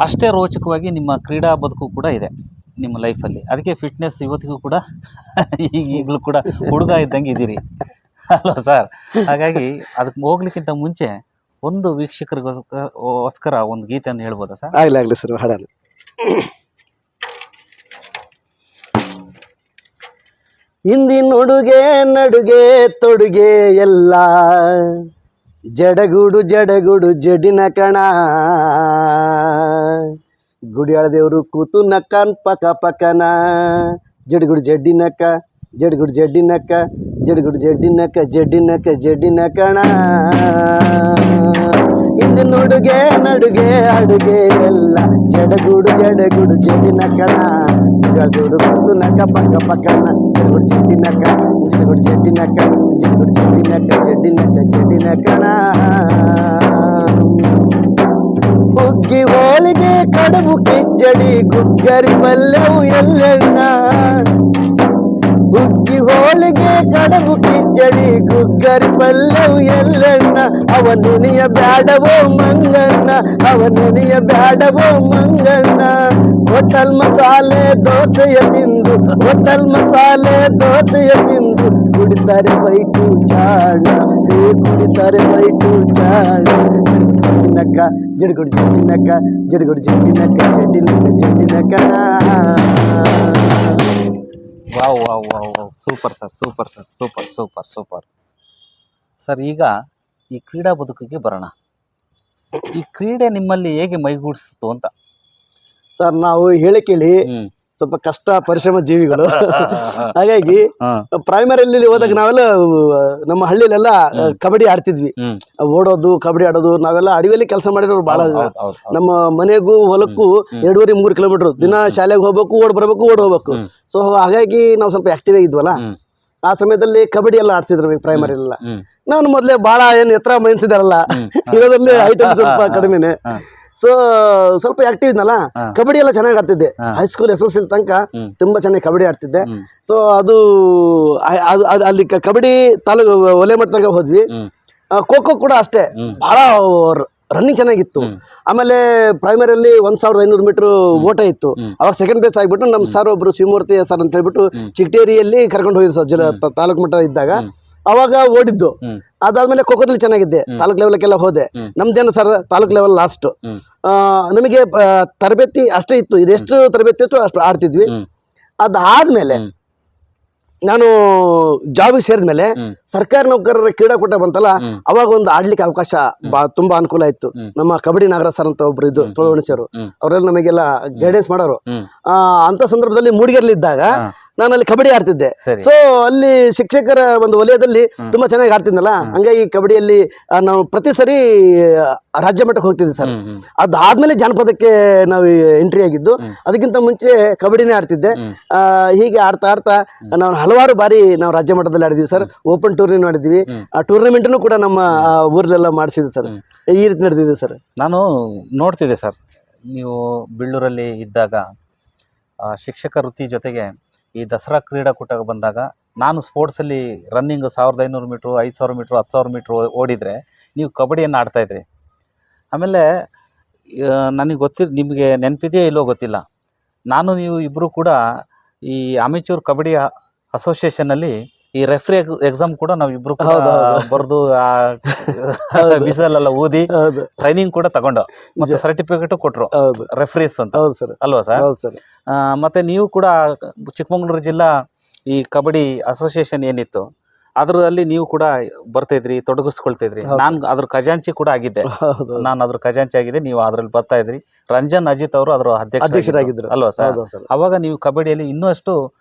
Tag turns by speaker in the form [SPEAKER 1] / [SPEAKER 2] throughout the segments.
[SPEAKER 1] ಅಷ್ಟೇ ರೋಚಕವಾಗಿ ನಿಮ್ಮ ಕ್ರೀಡಾ ಬದುಕು ಕೂಡ ಇದೆ ನಿಮ್ಮ ಲೈಫಲ್ಲಿ. ಅದಕ್ಕೆ ಫಿಟ್ನೆಸ್ ಇವತ್ತಿಗೂ ಕೂಡ ಈಗಲೂ ಕೂಡ ಹುಡುಗ ಇದ್ದಂಗೆ ಇದ್ದೀರಿ ಅಲ್ವಾ ಸರ್? ಹಾಗಾಗಿ ಅದಕ್ಕೆ ಹೋಗ್ಲಿಕ್ಕಿಂತ ಮುಂಚೆ ಒಂದು ವೀಕ್ಷಕರಿಗೋಸ್ಕರ ಒಂದು ಗೀತೆಯನ್ನು ಹೇಳ್ಬೋದಾ ಸರ್?
[SPEAKER 2] ಆಗ್ಲಿ ಸರ್, ಹಾಡಲ್ಲ. ಹಿಂದಿನ ಉಡುಗೆ ನಡುಗೆ ತೊಡುಗೆ ಎಲ್ಲ ಜಡಗುಡು ಜಡಗುಡು ಜಡಿನ ಕಣ, ಗುಡಿಯಾಳ ದೇವರು ಕೂತು ನಕ್ಕನ್ ಪಕ ಪಕನ, ಜಡಗುಡು ಜಡ್ಡಿನಕ್ಕ ಜಡಗುಡು ಜಡ್ಡಿನಕ್ಕ ಜಡಗುಡು ಜಡ್ಡಿನಕ್ಕ ಜಡ್ಡಿನಕ್ಕ ಜಡ್ಡಿನ ಕಣ. ಹಿಂದಿನ ಉಡುಗೆ ನಡುಗೆ ಅಡುಗೆ ಎಲ್ಲ ಜಡಗುಡು ಜಡಗುಡು ಜಡಿನ ಕಣ, ಗುಡಿಯಾಳ ಕೂತು ನಕ್ಕ ಪಕ ಪಕನ, ಜಡಗುಡು ಜಡ್ಡಿನಕ್ಕ ಜಡಗುಡು ಜಡ್ಡಿನಕ್ಕ ಜಡಗುಡು ಜಡ್ಡಿನಕ್ಕ ಜಡ್ಡಿನಕ್ಕ ಜಡ್ಡಿನ ಕಣ. ಹುಗ್ಗಿ ಹೋಳಿಗೆ ಕಡುಬು ಕಿಚ್ಚಡಿ ಗುಗ್ಗರಿ ಪಲ್ಯವು ಎಲ್ಲೆಣ್ಣ, ಹುಗ್ಗಿ ಹೋಳಿಗೆ ಕಡುಬು ಕಿಚ್ಚಡಿ ಗುಗ್ಗರಿ ಪಲ್ಯವು ಎಲ್ಲೆಣ್ಣ, ಅವನೆನೆಯ ಬ್ಯಾಡವೋ ಮಂಗಣ್ಣ ಅವನೆನೆಯ ಬ್ಯಾಡವೋ ಮಂಗಣ್ಣ. ಹೋಟೆಲ್ ಮಸಾಲೆ ದೋಸೆಯ ತಿಂದು ಹೋಟೆಲ್ ಮಸಾಲೆ ದೋಸೆಯ ತಿಂದು ಕುಡಿತಾರೆ ಬೈಟು ಚಾಣ, ಕುಡಿತಾರೆ ಬೈಟು ಚಾಣ. ಜಡ್ಡಿನಕ್ಕ ಜಡ್ಗುಡು ಜಡ್ಡಿನಕ್ಕ ಜಡ್ಗುಡು ಜಡ್ಡಿನಕ್ಕ ಜಡ್ಡಿನಕ್ಕ ಜಡ್ಡಿನಕ್ಕ.
[SPEAKER 1] Wow wow wow wow, super sir, super sir, super super super sir. ಈಗ ಈ ಕ್ರೀಡಾ ಬದುಕಿಗೆ ಬರೋಣ. ಈ ಕ್ರೀಡೆ ನಿಮ್ಮಲ್ಲಿ ಹೇಗೆ ಮೈಗೂಡಿಸ್ತು ಅಂತ
[SPEAKER 2] ಸರ್? ನಾವು ಹೇಳಿ ಕೇಳಿ ಸ್ವಲ್ಪ ಕಷ್ಟ ಪರಿಶ್ರಮ ಜೀವಿಗಳು. ಹಾಗಾಗಿ ಪ್ರೈಮರಿಯಲ್ಲಿ ಹೋದಾಗ ನಾವೆಲ್ಲ ನಮ್ಮ ಹಳ್ಳಿಲೆಲ್ಲ ಕಬಡ್ಡಿ ಆಡ್ತಿದ್ವಿ. ಓಡೋದು ಕಬಡ್ಡಿ ಆಡೋದು ನಾವೆಲ್ಲ ಅಡವಿಯಲ್ಲಿ ಕೆಲಸ ಮಾಡಿರೋರು ಬಹಳ. ನಮ್ಮ ಮನೆಗೂ ಹೊಲಕ್ಕೂ 2.5-3 ಕಿಲೋಮೀಟರ್, ದಿನ ಶಾಲೆಗೆ ಹೋಗ್ಬೇಕು, ಓಡ್ ಬರ್ಬೇಕು, ಓಡ್ ಹೋಗ್ಬೇಕು. ಸೊ ಹಾಗಾಗಿ ನಾವು ಸ್ವಲ್ಪ ಆಕ್ಟಿವ್ ಆಗಿದ್ವಲ್ಲ. ಆ ಸಮಯದಲ್ಲಿ ಕಬಡ್ಡಿ ಎಲ್ಲ ಆಡ್ತಿದ್ರು ಪ್ರೈಮರಿಯಲ್ಲ. ನಾನು ಮೊದಲೇ ಬಹಳ ಏನು ಎತ್ತರ ಮೈನ್ಸಿದಾರಲ್ಲ, ಇರೋದ್ರಲ್ಲಿ ಐಟಮ್ ಸ್ವಲ್ಪ ಕಡಿಮೆನೆ. ಸೊ ಸ್ವಲ್ಪ ಆಕ್ಟಿವ್ ಇದ್ನಲ್ಲ, ಕಬಡ್ಡಿ ಎಲ್ಲ ಚೆನ್ನಾಗಿ ಆಡ್ತಿದ್ದೆ. ಹೈಸ್ಕೂಲ್ SSLC ತನಕ ತುಂಬಾ ಚೆನ್ನಾಗಿ ಕಬಡ್ಡಿ ಆಡ್ತಿದ್ದೆ. ಸೊ ಅದು ಅಲ್ಲಿ ಕಬಡ್ಡಿ ತಾಲೂಕು ಒಲೆ ಮಟ್ಟ ತನಕ ಹೋದ್ವಿ. ಖೋ ಖೋ ಕೂಡ ಅಷ್ಟೇ, ಬಹಳ ರನ್ನಿಂಗ್ ಚೆನ್ನಾಗಿತ್ತು. ಆಮೇಲೆ ಪ್ರೈಮರಿಯಲ್ಲಿ 1500 ಮೀಟರ್ ಓಟ ಇತ್ತು. ಅವಾಗ ಸೆಕೆಂಡ್ ಪ್ಲೇಸ್ ಆಗಿಬಿಟ್ಟು ನಮ್ಮ ಸರ್ ಒಬ್ರು ಶಿವಮೂರ್ತಿ ಸರ್ ಅಂತ ಹೇಳ್ಬಿಟ್ಟು ಚಿಗಟೇರಿಯಲ್ಲಿ ಕರ್ಕೊಂಡು ಹೋಗಿದ್ರು ಸರ್, ತಾಲೂಕು ಮಟ್ಟ ಇದ್ದಾಗ ಅವಾಗ ಓಡಿದ್ದು. ಅದಾದ್ಮೇಲೆ ಖೋಖೋದಲ್ಲಿ ಚೆನ್ನಾಗಿದ್ದೆ, ತಾಲೂಕ್ ಲೆವೆಲ್ಗೆಲ್ಲ ಹೋದೆ. ನಮ್ದೇನು ಸರ್ ತಾಲೂಕ್ ಲೆವೆಲ್ ಲಾಸ್ಟ್. ನಮಗೆ ತರಬೇತಿ ಅಷ್ಟೇ ಇತ್ತು, ಇದೆಷ್ಟು ತರಬೇತಿ ಇತ್ತು ಅಷ್ಟು ಆಡ್ತಿದ್ವಿ. ಅದಾದ್ಮೇಲೆ ನಾನು ಜಾಬಿಗೆ ಸೇರಿದ್ಮೇಲೆ ಸರ್ಕಾರಿ ನೌಕರರ ಕ್ರೀಡಾಕೂಟ ಬಂತಲ್ಲ, ಅವಾಗ ಒಂದು ಆಡ್ಲಿಕ್ಕೆ ಅವಕಾಶ ತುಂಬಾ ಅನುಕೂಲ ಇತ್ತು. ನಮ್ಮ ಕಬಡ್ಡಿ ನಾಗರಾಜ್ ಸರ್ ಅಂತ ಒಬ್ರು ಇದ್ರು, ತೋಳವಣಿಸಿಯವರು, ಅವರೆಲ್ಲ ನಮಗೆಲ್ಲ ಗೈಡೆನ್ಸ್ ಮಾಡೋರು. ಅಂತ ಸಂದರ್ಭದಲ್ಲಿ ಮೂಡಿಗೆರೆಲಿ ಇದ್ದಾಗ ನಾನು ಅಲ್ಲಿ ಕಬಡ್ಡಿ ಆಡ್ತಿದ್ದೆ. ಸೊ ಅಲ್ಲಿ ಶಿಕ್ಷಕರ ಒಂದು ವಲಯದಲ್ಲಿ ತುಂಬಾ ಚೆನ್ನಾಗಿ ಆಡ್ತಿದ್ನಲ್ಲ, ಹಂಗಾಗಿ ಕಬಡ್ಡಿಯಲ್ಲಿ ನಾವು ಪ್ರತಿ ಸರಿ ರಾಜ್ಯ ಮಟ್ಟಕ್ಕೆ ಹೋಗ್ತಿದ್ದೆ ಸರ್. ಅದಾದ್ಮೇಲೆ ಜಾನಪದಕ್ಕೆ ನಾವು ಎಂಟ್ರಿ ಆಗಿದ್ದು. ಅದಕ್ಕಿಂತ ಮುಂಚೆ ಕಬಡ್ಡಿನೇ ಆಡ್ತಿದ್ದೆ. ಹೀಗೆ ಆಡ್ತಾ ಆಡ್ತಾ ನಾವು ಹಲವಾರು ಬಾರಿ ನಾವು ರಾಜ್ಯ ಮಟ್ಟದಲ್ಲಿ ಆಡಿದ್ವಿ ಸರ್. ಓಪನ್ ಟೂರ್ನಿ ಮಾಡಿದ್ವಿ. ಆ ಟೂರ್ನಮೆಂಟ್ನು ಕೂಡ ನಮ್ಮ ಊರಲ್ಲೆಲ್ಲ ಮಾಡಿಸಿದ್ವಿ ಸರ್. ಈ ರೀತಿ ನಡೆದಿದೆ ಸರ್.
[SPEAKER 1] ನಾನು ನೋಡ್ತಿದ್ದೆ ಸರ್, ನೀವು ಬೀಳೂರಲ್ಲಿ ಇದ್ದಾಗ ಶಿಕ್ಷಕ ವೃತ್ತಿ ಜೊತೆಗೆ ಈ ದಸರಾ ಕ್ರೀಡಾಕೂಟಕ್ಕೆ ಬಂದಾಗ ನಾನು ಸ್ಪೋರ್ಟ್ಸಲ್ಲಿ ರನ್ನಿಂಗ್ 1500 ಮೀಟ್ರು, 5000 ಮೀಟ್ರು, 10,000 ಮೀಟ್ರು ಓಡಿದರೆ ನೀವು ಕಬಡ್ಡಿಯನ್ನು ಆಡ್ತಾಯಿದ್ರಿ. ಆಮೇಲೆ ನನಗೆ ನಿಮಗೆ ನೆನಪಿದೆಯೋ ಇಲ್ಲೋ ಗೊತ್ತಿಲ್ಲ, ನಾನು ನೀವು ಇಬ್ಬರು ಕೂಡ ಈ ಅಮೆಚೂರ್ ಕಬಡ್ಡಿ ಅಸೋಸಿಯೇಷನ್ನಲ್ಲಿ ಈ ರೆಫ್ರಿ ಎಕ್ಸಾಮ್ ಕೂಡ ನಾವು ಇಬ್ರು ಬರೆದು ಬಿಸಿಲೆಲ್ಲ ಊದಿ ಟ್ರೈನಿಂಗ್ ಕೂಡ ತಗೊಂಡು ಮತ್ತೆ ಸರ್ಟಿಫಿಕೇಟ್ ಕೊಟ್ರು ರೆಫ್ರೀಸ್ ಅಂತ, ಅಲ್ವಾ ಸರ್? ಮತ್ತೆ ನೀವು ಕೂಡ ಚಿಕ್ಕಮಗಳೂರು ಜಿಲ್ಲಾ ಈ ಕಬಡ್ಡಿ ಅಸೋಸಿಯೇಷನ್ ಏನಿತ್ತು ಅದರಲ್ಲಿ ನೀವು ಕೂಡ ಬರ್ತಾಯಿದ್ರಿ, ತೊಡಗಿಸ್ಕೊಳ್ತಿದ್ರಿ. ನಾನು ಅದ್ರ ಖಜಾಂಚಿ ಕೂಡ ಆಗಿದ್ದೆ. ನೀವು ಅದ್ರಲ್ಲಿ ಬರ್ತಾ ಇದ್ರಿ. ರಂಜನ್ ಅಜಿತ್ ಅವರು ಅದರ ಅಧ್ಯಕ್ಷರಾಗಿದ್ರು, ಅಲ್ವಾ ಸರ್? ಅವಾಗ ನೀವು ಕಬಡ್ಡಿಯಲ್ಲಿ ಇನ್ನೂ ಅಷ್ಟು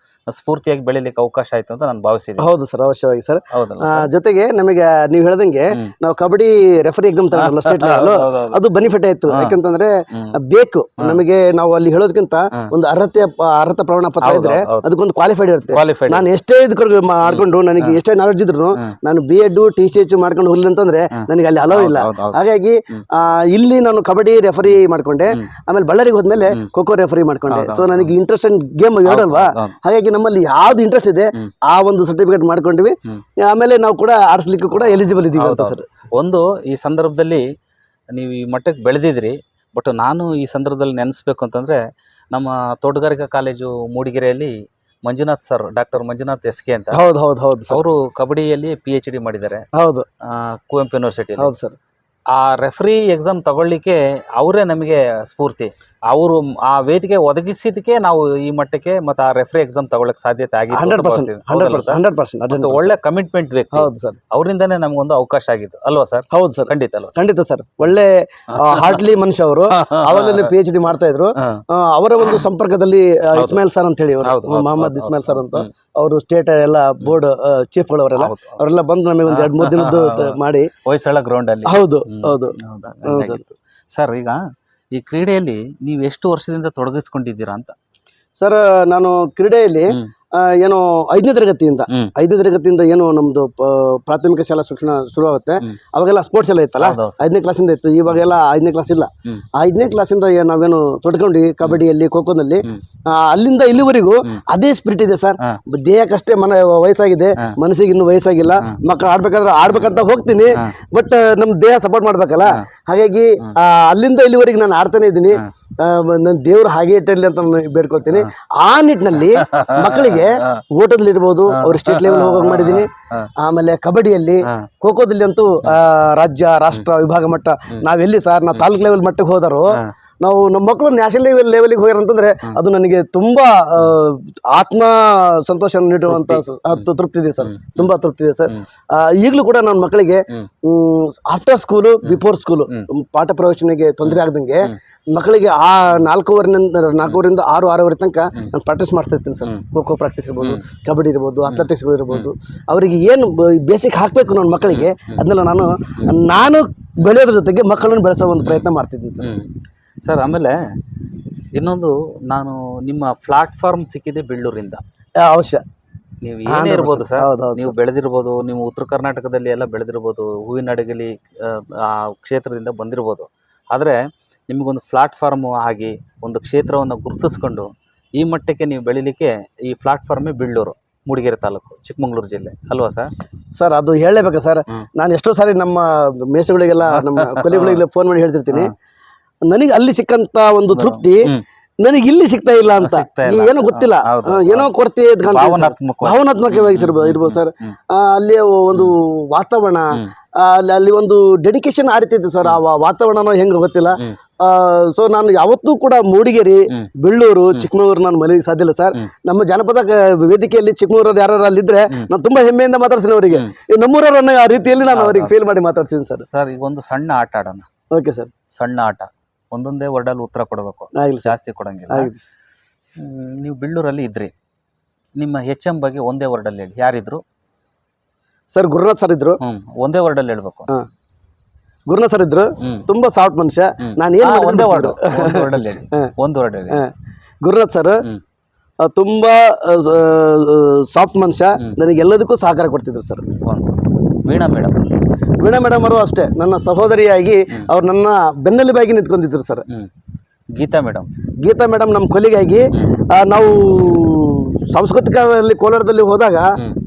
[SPEAKER 1] ಸ್ಫೂರ್ತಿಯಾಗಿ ಬೆಳಿಲಿಕ್ಕೆ ಅವಕಾಶ ಆಯ್ತು ಅಂತ ನಾನು ಭಾವಿಸಿದ್ದೆ.
[SPEAKER 2] ಹೌದು ಸರ್, ಅವಶ್ಯವಾಗಿ ಸರ್. ಜೊತೆಗೆ ನಮಗೆ ನೀವು ಹೇಳ್ದಂಗೆ ನಾವು ಕಬಡ್ಡಿ ರೆಫರಿ ಎಕ್ಸಾಮ್ ತಗೊಂಡ್ರಲ್ಲ ಸ್ಟೇಟ್ ಲೆವೆಲ್, ಅದು ಬೆನಿಫಿಟ್ ಆಯ್ತು. ಯಾಕಂತಂದ್ರೆ ಬೇಕು ನಮಗೆ, ನಾವು ಅಲ್ಲಿ ಹೇಳೋದಕ್ಕಿಂತ ಒಂದು ಅರ್ಹತೆ ಪ್ರಮಾಣ ಪತ್ರ ಇದ್ರೆ ಅದಕ್ಕೊಂದು ಕ್ವಾಲಿಫೈಡ್ ಇರುತ್ತೆ. ನಾನು ಎಷ್ಟೇ ಇದಕ್ಕೆ ಮಾಡ್ಕೊಂಡು ನನಗೆ ಎಷ್ಟೇ ನಾಲೆಡ್ಜ್ ಇದ್ರು ನಾನು B.Ed TCH ಮಾಡ್ಕೊಂಡು ಹೋಗ್ಲಿ ಅಂತಂದ್ರೆ ನನಗೆ ಅಲ್ಲಿ ಅಲೋ ಇಲ್ಲ. ಹಾಗಾಗಿ ಇಲ್ಲಿ ನಾನು ಕಬಡ್ಡಿ ರೆಫರಿ ಮಾಡ್ಕೊಂಡೆ. ಆಮೇಲೆ ಬಳ್ಳಾರಿಗೆ ಹೋದ್ಮೇಲೆ ಖೋ ಖೋ ರೆಫರಿ ಮಾಡ್ಕೊಂಡೆ. ಸೊ ನನಗೆ ಇಂಟ್ರೆಸ್ಟ್ ಗೇಮ್ ಎರಡಲ್ವಾ, ಹಾಗಾಗಿ ನಮ್ಮಲ್ಲಿ ಯಾವ್ದು ಇಂಟ್ರೆಸ್ಟ್ ಇದೆ ಆ ಒಂದು ಸರ್ಟಿಫಿಕೇಟ್ ಮಾಡ್ಕೊಂಡ್ವಿ. ಆಮೇಲೆ ನಾವು ಕೂಡ ಆಡಿಸ್ಲಿಕ್ಕೂ ಕೂಡ ಎಲಿಜಿಬಲ್ ಇದೀವಿ ಅಂತ ಸರ್.
[SPEAKER 1] ಒಂದು ಈ ಸಂದರ್ಭದಲ್ಲಿ ನೀವು ಈ ಮಟ್ಟಕ್ಕೆ ಬೆಳೆದಿದ್ರಿ, ಬಟ್ ನಾನು ಈ ಸಂದರ್ಭದಲ್ಲಿ ನೆನೆಸ್ಬೇಕು ಅಂತಂದರೆ ನಮ್ಮ ತೋಟಗಾರಿಕಾ ಕಾಲೇಜು ಮೂಡಿಗೆರೆಯಲ್ಲಿ Manjunath sir, doctor Manjunath S K ಅಂತ,
[SPEAKER 2] ಹೌದು ಹೌದು ಹೌದು ಸರ್.
[SPEAKER 1] ಅವರು ಕಬಡ್ಡಿಯಲ್ಲಿ PhD ಮಾಡಿದ್ದಾರೆ
[SPEAKER 2] ಹೌದು
[SPEAKER 1] ಕುವೆಂಪು ಯೂನಿವರ್ಸಿಟಿಯಲ್ಲಿ.
[SPEAKER 2] ಹೌದು ಸರ್.
[SPEAKER 1] ಆ ರೆಫ್ರಿ ಎಕ್ಸಾಮ್ ತಗೊಳ್ಳಿಕ್ಕೆ ಅವರೇ ನಮಗೆ ಸ್ಫೂರ್ತಿ. ಅವರು ಆ ವೇದಿಕೆ ಒದಗಿಸಿದಕ್ಕೆ ನಾವು ಈ ಮಟ್ಟಕ್ಕೆ ಮತ್ತು ಆ ರೆಫ್ರಿ ಎಕ್ಸಾಮ್ ತಗೊಳ್ಳಕ್ಕೆ ಸಾಧ್ಯತೆ ಆಗಿದೆ.
[SPEAKER 2] 100%
[SPEAKER 1] ಒಳ್ಳೆ ಕಮಿಟ್ಮೆಂಟ್ ವ್ಯಕ್ತಿ.
[SPEAKER 2] ಹೌದು ಸರ್.
[SPEAKER 1] ಅವರಿಂದನೇ ನಮಗೊಂದು ಅವಕಾಶ ಆಗಿತ್ತು ಅಲ್ವಾ ಸರ್?
[SPEAKER 2] ಹೌದು ಸರ್,
[SPEAKER 1] ಖಂಡಿತ ಅಲ್ವಾ?
[SPEAKER 2] ಖಂಡಿತ ಸರ್. ಒಳ್ಳೆ ಹಾರ್ಟ್ಲಿ ಮನುಷ್ಯ ಅವರು. ಅವಾಗಲೇ PhD ಮಾಡ್ತಾ ಇದ್ರು. ಅವರ ಒಂದು ಸಂಪರ್ಕದಲ್ಲಿ ಇಸ್ಮಾಯಿಲ್ ಸರ್ ಅಂತ ಹೇಳಿ, ಮೊಹಮ್ಮದ್ ಇಸ್ಮಾಯಿಲ್ ಸರ್ ಅಂತ, ಅವರು ಸ್ಟೇಟ್ ಎಲ್ಲ ಬೋರ್ಡ್ ಚೀಫ್ಗಳು ಅವರೆಲ್ಲ ಬಂದು ನಮಗೆ ಒಂದು 2-3 ದಿನದ್ದು ಮಾಡಿ
[SPEAKER 1] ಹೊಯ್ಸಳ ಗ್ರೌಂಡ್ ಅಲ್ಲಿ.
[SPEAKER 2] ಹೌದು ಹೌದು
[SPEAKER 1] ಸರ್. ಈಗ ಈ ಕ್ರೀಡೆಯಲ್ಲಿ ನೀವು ಎಷ್ಟು ವರ್ಷದಿಂದ ತೊಡಗಿಸ್ಕೊಂಡಿದ್ದೀರಾ ಅಂತ?
[SPEAKER 2] ಸರ್, ನಾನು ಕ್ರೀಡೆಯಲ್ಲಿ ಏನು 5ನೇ ತರಗತಿಯಿಂದ ಏನು ನಮ್ದು ಪ್ರಾಥಮಿಕ ಶಾಲಾ ಶಿಕ್ಷಣ ಶುರು ಆಗುತ್ತೆ. ಅವಾಗೆಲ್ಲ ಸ್ಪೋರ್ಟ್ಸ್ ಎಲ್ಲ ಇತ್ತಲ್ಲ, 5ನೇ ಕ್ಲಾಸಿಂದ ಇತ್ತು. ಇವಾಗೆಲ್ಲ 5ನೇ ಕ್ಲಾಸ್ ಇಲ್ಲ. 5ನೇ ಕ್ಲಾಸಿಂದ ನಾವೇನು ತೊಡ್ಕೊಂಡು ಕಬಡ್ಡಿಯಲ್ಲಿ, ಖೋಖೋನಲ್ಲಿ, ಅಲ್ಲಿಂದ ಇಲ್ಲಿವರೆಗೂ ಅದೇ ಸ್ಪಿರಿಟ್ ಇದೆ ಸರ್. ದೇಹಕ್ಕಷ್ಟೇ ವಯಸ್ಸಾಗಿದೆ, ಮನಸ್ಸಿಗೆ ಇನ್ನೂ ವಯಸ್ಸಾಗಿಲ್ಲ. ಮಕ್ಕಳು ಆಡ್ಬೇಕಾದ್ರೆ ಆಡ್ಬೇಕಂತ ಹೋಗ್ತೀನಿ, ಬಟ್ ನಮ್ ದೇಹ ಸಪೋರ್ಟ್ ಮಾಡ್ಬೇಕಲ್ಲ. ಹಾಗಾಗಿ ಅಲ್ಲಿಂದ ಇಲ್ಲಿವರೆಗೆ ನಾನು ಆಡ್ತಾನೆ ಇದ್ದೀನಿ. ನನ್ನ ದೇವ್ರು ಹಾಗೆ ಇಟ್ಟಿರ್ಲಿ ಅಂತ ನಾನು ಬೇಡ್ಕೊಳ್ತೀನಿ. ಆ ನಿಟ್ಟಿನಲ್ಲಿ ಮಕ್ಕಳಿಗೆ ಓಟದಲ್ಲಿ ಇರ್ಬೋದು, ಅವ್ರು ಸ್ಟೇಟ್ ಲೆವೆಲ್ ಹೋಗೋಕೆ ಮಾಡಿದ್ದೀನಿ. ಆಮೇಲೆ ಕಬಡ್ಡಿಯಲ್ಲಿ, ಖೋಖೋದಲ್ಲಿ ಅಂತೂ ರಾಜ್ಯ, ರಾಷ್ಟ್ರ, ವಿಭಾಗ ಮಟ್ಟ. ನಾವೆಲ್ಲಿ ಸರ್, ನಾವು ತಾಲೂಕ್ ಲೆವೆಲ್ ಮಟ್ಟಕ್ಕೆ ಹೋದರು. ನಾವು ನಮ್ಮ ಮಕ್ಕಳು ನ್ಯಾಷನಲ್ ಲೆವೆಲ್ಗೆ ಹೋಗ್ಯಾರ ಅಂತಂದ್ರೆ ಅದು ನನಗೆ ತುಂಬಾ ಆತ್ಮ ಸಂತೋಷ ನೀಡುವಂತ ತೃಪ್ತಿ ಇದೆ ಸರ್. ತುಂಬಾ ತೃಪ್ತಿ ಇದೆ ಸರ್. ಈಗಲೂ ಕೂಡ ನನ್ನ ಮಕ್ಕಳಿಗೆ ಆಫ್ಟರ್ ಸ್ಕೂಲು, ಬಿಫೋರ್ ಸ್ಕೂಲು ಪಾಠ ಪ್ರವಚನೆಗೆ ತೊಂದರೆ ಆಗದಂಗೆ ಮಕ್ಕಳಿಗೆ ಆ 4:15 6 ತನಕ ನಾನು ಪ್ರಾಕ್ಟೀಸ್ ಮಾಡ್ತಾ ಇರ್ತೀನಿ ಸರ್. ಖೋಖೋ ಪ್ರಾಕ್ಟೀಸ್ ಇರ್ಬೋದು, ಕಬಡ್ಡಿ ಇರ್ಬೋದು, ಅಥ್ಲೆಟಿಕ್ಸ್ಗಳು ಇರ್ಬೋದು. ಅವರಿಗೆ ಏನು ಬೇಸಿಕ್ ಹಾಕಬೇಕು ನನ್ನ ಮಕ್ಕಳಿಗೆ, ಅದನ್ನೆಲ್ಲ ನಾನು ಬೆಳೆಯೋದ್ರ ಜೊತೆಗೆ ಮಕ್ಕಳನ್ನು ಬೆಳೆಸೋ ಒಂದು ಪ್ರಯತ್ನ ಮಾಡ್ತಿದ್ದೀನಿ ಸರ್.
[SPEAKER 1] ಸರ್, ಆಮೇಲೆ ಇನ್ನೊಂದು, ನಾನು ನಿಮ್ಮ ಪ್ಲಾಟ್ಫಾರ್ಮ್ ಸಿಕ್ಕಿದೆ ಬೆಳ್ಳೂರಿಂದ.
[SPEAKER 2] ಅವಶ್ಯ.
[SPEAKER 1] ನೀವು ಏನೇ ಇರ್ಬೋದು ಸರ್, ನೀವು ಬೆಳೆದಿರ್ಬೋದು, ನೀವು ಉತ್ತರ ಕರ್ನಾಟಕದಲ್ಲಿ ಎಲ್ಲ ಬೆಳೆದಿರ್ಬೋದು, ಹೂವಿನ ಅಡಗಲಿ ಆ ಕ್ಷೇತ್ರದಿಂದ ಬಂದಿರ್ಬೋದು. ಆದರೆ ನಿಮಗೊಂದು ಪ್ಲಾಟ್ಫಾರ್ಮು ಆಗಿ ಒಂದು ಕ್ಷೇತ್ರವನ್ನು ಗುರುತಿಸ್ಕೊಂಡು ಈ ಮಟ್ಟಕ್ಕೆ ನೀವು ಬೆಳಿಲಿಕ್ಕೆ ಈ ಪ್ಲಾಟ್ಫಾರ್ಮೇ ಬೆಳ್ಳೂರು, ಮೂಡಿಗೆರೆ ತಾಲೂಕು, ಚಿಕ್ಕಮಗಳೂರು ಜಿಲ್ಲೆ ಅಲ್ವಾ ಸರ್?
[SPEAKER 2] ಸರ್, ಅದು ಹೇಳಲೇಬೇಕಾ ಸರ್? ನಾನು ಎಷ್ಟೋ ಸಾರಿ ನಮ್ಮ ಮೇಷಗಳಿಗೆಲ್ಲ, ನಮ್ಮ ಕೊಲಿಗಳಿಗೆಲ್ಲ ಫೋನ್ ಮಾಡಿ ಹೇಳ್ತಿರ್ತೀನಿ, ನನಗೆ ಅಲ್ಲಿ ಸಿಕ್ಕಂತ ಒಂದು ತೃಪ್ತಿ ನನಗೆ ಇಲ್ಲಿ ಸಿಗ್ತಾ ಇಲ್ಲ ಅಂತ. ಏನೋ ಗೊತ್ತಿಲ್ಲ, ಏನೋ ಕೊರತೆ ಭಾವನಾತ್ಮಕವಾಗಿ ಇರ್ಬೋದು ಸರ್. ಅಲ್ಲಿ ಒಂದು ವಾತಾವರಣ, ಅಲ್ಲಿ ಒಂದು ಡೆಡಿಕೇಶನ್ ಆ ರೀತಿ ಇತ್ತು ಸರ್. ಆ ವಾತಾವರಣನೋ ಹೆಂಗೆ ಗೊತ್ತಿಲ್ಲ. ಸೊ ನಾನು ಯಾವತ್ತೂ ಕೂಡ ಮೂಡಿಗೆರೆ, ಬೆಳ್ಳೂರು, ಚಿಕ್ಕಮಗಳೂರು ನಾನು ಮನೆಗೆ ಸಾಧ್ಯ ಇಲ್ಲ ಸರ್. ನಮ್ಮ ಜಾನಪದ ವೇದಿಕೆಯಲ್ಲಿ ಚಿಕ್ಕಮಗಳೂರು ಯಾರು ಅಲ್ಲಿದ್ರೆ ನಾನು ತುಂಬಾ ಹೆಮ್ಮೆಯಿಂದ ಮಾತಾಡ್ತೀನಿ ಅವರಿಗೆ. ನಮ್ಮೂರವರನ್ನ ಆ ರೀತಿಯಲ್ಲಿ ನಾನು ಅವರಿಗೆ ಫೇಲ್ ಮಾಡಿ ಮಾತಾಡ್ತೀನಿ ಸರ್.
[SPEAKER 1] ಸರ್, ಈಗ ಒಂದು ಸಣ್ಣ ಆಟ ಆಡೋಣ.
[SPEAKER 2] Okay sir.
[SPEAKER 1] ಸಣ್ಣ ಆಟ, ಒಂದೊಂದೇ ವರ್ಡಲ್ಲಿ ಉತ್ತರ ಕೊಡಬೇಕು, ಜಾಸ್ತಿ ಕೊಡಂಗಿಲ್ಲ. ನೀವು ಬೆಳ್ಳೂರಲ್ಲಿ ಇದ್ರಿ, ನಿಮ್ಮ HM ಬಗ್ಗೆ ಒಂದೇ ವರ್ಡಲ್ಲಿ ಹೇಳಿ. ಯಾರಿದ್ರು
[SPEAKER 2] ಸರ್? ಗುರುನಾಥ್ ಸರ್ ಇದ್ರು.
[SPEAKER 1] ಒಂದೇ ವರ್ಡಲ್ಲಿ ಹೇಳ್ಬೇಕು.
[SPEAKER 2] ಗುರುನಾಥ್ ಸರ್ ಇದ್ರು, ತುಂಬಾ ಸಾಫ್ಟ್ ಮನುಷ್ಯ. ನಾನು ಏನು
[SPEAKER 1] ಒಂದೇ ವರ್ಡ್, ಒಂದು ವರ್ಡಲ್ಲಿ ಹೇಳಿ. ಒಂದು ವರ್ಡ್ ಹೇಳಿ.
[SPEAKER 2] ಗುರುನಾಥ್ ಸರ್ ತುಂಬಾ ಸಾಫ್ಟ್ ಮನುಷ್ಯ, ನನಗೆ ಎಲ್ಲದಕ್ಕೂ ಸಹಕಾರ ಕೊಡ್ತಿದ್ರು ಸರ್.
[SPEAKER 1] ವೀಣಾ ಮೇಡಮ್
[SPEAKER 2] ಅವರು ಅಷ್ಟೇ, ನನ್ನ ಸಹೋದರಿಯಾಗಿ ಅವ್ರು ನನ್ನ ಬೆನ್ನೆಲುಬಾಗಿ ನಿಂತ್ಕೊಂಡಿದ್ರು ಸರ್.
[SPEAKER 1] ಗೀತಾ ಮೇಡಮ್ ನಮ್ಮ ಕೊಲಿಗಾಗಿ, ನಾವು ಸಾಂಸ್ಕೃತಿಕದಲ್ಲಿ ಕೋಲಾರದಲ್ಲಿ ಹೋದಾಗ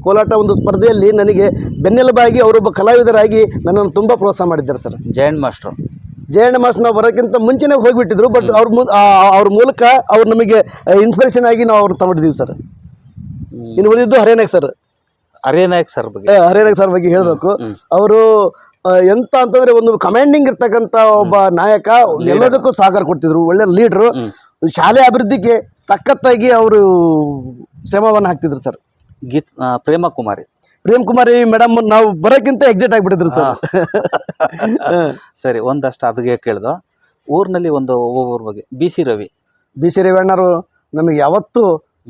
[SPEAKER 1] ಕೋಲಾಟ ಒಂದು ಸ್ಪರ್ಧೆಯಲ್ಲಿ ನನಗೆ ಬೆನ್ನೆಲುಬಾಗಿ ಅವರೊಬ್ಬ ಕಲಾವಿದರಾಗಿ ನನ್ನನ್ನು ತುಂಬಾ ಪ್ರೋತ್ಸಾಹ ಮಾಡಿದ್ದಾರೆ ಸರ್. ಜಯಣ್ಣ ಮಾಸ್ಟರ್ ನಾವು ಬರೋಕ್ಕಿಂತ ಮುಂಚೆನೇ ಹೋಗ್ಬಿಟ್ಟಿದ್ರು, ಬಟ್ ಅವ್ರ ಮೂಲಕ ಅವ್ರು ನಮಗೆ ಇನ್ಸ್ಪಿರೇಷನ್ ಆಗಿ ನಾವು ಅವ್ರು ತಗೊಂಡಿದ್ದೀವಿ ಸರ್. ಇನ್ನು ಉಳಿದಿದ್ದು ಹರೇನಾಯಕ್ ಸರ್ ಬಗ್ಗೆ ಹೇಳಬೇಕು. ಅವರು ಎಂತ ಅಂತಂದ್ರೆ ಒಂದು ಕಮಾಂಡಿಂಗ್ ಇರ್ತಕ್ಕಂಥ ಒಬ್ಬ ನಾಯಕ, ಎಲ್ಲದಕ್ಕೂ ಸಹಕಾರ ಕೊಡ್ತಿದ್ರು, ಒಳ್ಳೆ ಲೀಡ್ರು. ಶಾಲೆ ಅಭಿವೃದ್ಧಿಗೆ ಸಖತ್ತಾಗಿ ಅವರು ಶ್ರಮವನ್ನು ಹಾಕ್ತಿದ್ರು ಸರ್. ಪ್ರೇಮ್ ಕುಮಾರಿ ಮೇಡಮ್ ನಾವು ಬರೋಕ್ಕಿಂತ ಎಕ್ಸಿಟ್ ಆಗಿಬಿಟ್ಟಿದ್ರು ಸರ್. ಸರಿ, ಒಂದಷ್ಟು ಅದಕ್ಕೆ ಕೇಳ್ದು. ಊರಿನಲ್ಲಿ ಒಬ್ಬೊಬ್ಬರ ಬಗ್ಗೆ ಬಿ ಸಿ ರವಿ
[SPEAKER 2] ಅಣ್ಣರು ನಮಗೆ ಯಾವತ್ತು